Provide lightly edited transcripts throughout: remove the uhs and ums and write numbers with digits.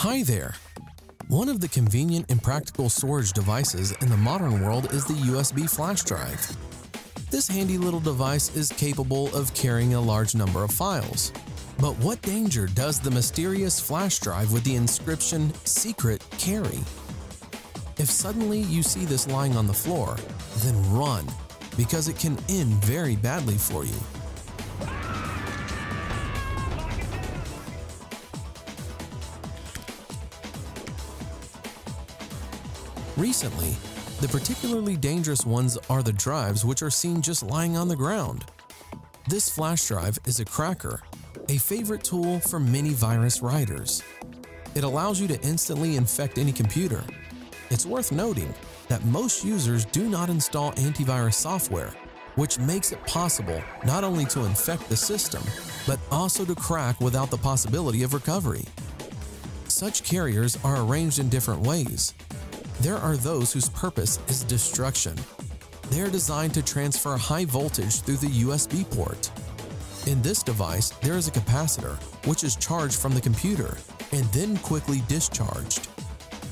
Hi there! One of the convenient and practical storage devices in the modern world is the USB flash drive. This handy little device is capable of carrying a large number of files. But what danger does the mysterious flash drive with the inscription "Secret" carry? If suddenly you see this lying on the floor, then run, because it can end very badly for you. Recently, the particularly dangerous ones are the drives which are seen just lying on the ground. This flash drive is a cracker, a favorite tool for many virus writers. It allows you to instantly infect any computer. It's worth noting that most users do not install antivirus software, which makes it possible not only to infect the system, but also to crack without the possibility of recovery. Such carriers are arranged in different ways. There are those whose purpose is destruction. They are designed to transfer high voltage through the USB port. In this device, there is a capacitor, which is charged from the computer and then quickly discharged.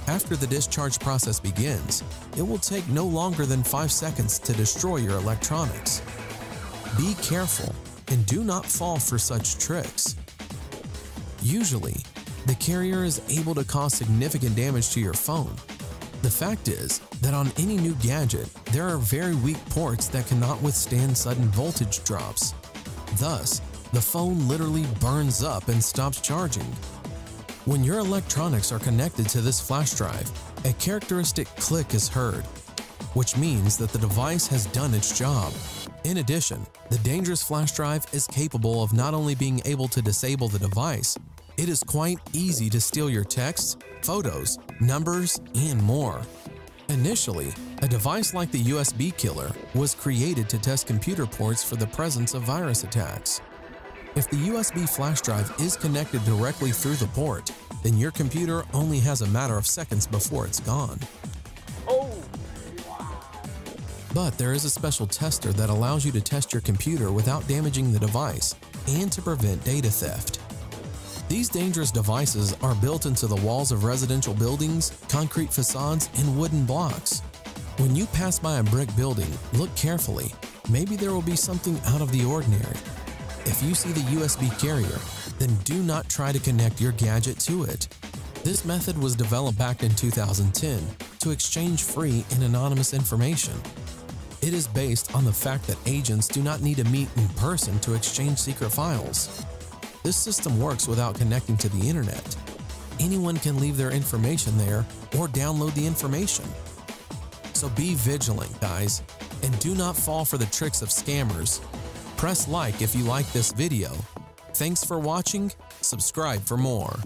After the discharge process begins, it will take no longer than 5 seconds to destroy your electronics. Be careful and do not fall for such tricks. Usually, the carrier is able to cause significant damage to your phone. The fact is that on any new gadget, there are very weak ports that cannot withstand sudden voltage drops. Thus, the phone literally burns up and stops charging. When your electronics are connected to this flash drive, a characteristic click is heard, which means that the device has done its job. In addition, the dangerous flash drive is capable of not only being able to disable the device, it is quite easy to steal your texts, photos, numbers, and more. Initially, a device like the USB killer was created to test computer ports for the presence of virus attacks. If the USB flash drive is connected directly through the port, then your computer only has a matter of seconds before it's gone. But there is a special tester that allows you to test your computer without damaging the device and to prevent data theft. These dangerous devices are built into the walls of residential buildings, concrete facades, and wooden blocks. When you pass by a brick building, look carefully. Maybe there will be something out of the ordinary. If you see the USB carrier, then do not try to connect your gadget to it. This method was developed back in 2010 to exchange free and anonymous information. It is based on the fact that agents do not need to meet in person to exchange secret files. This system works without connecting to the internet. Anyone can leave their information there or download the information. So be vigilant, guys, and do not fall for the tricks of scammers. Press like if you like this video. Thanks for watching. Subscribe for more.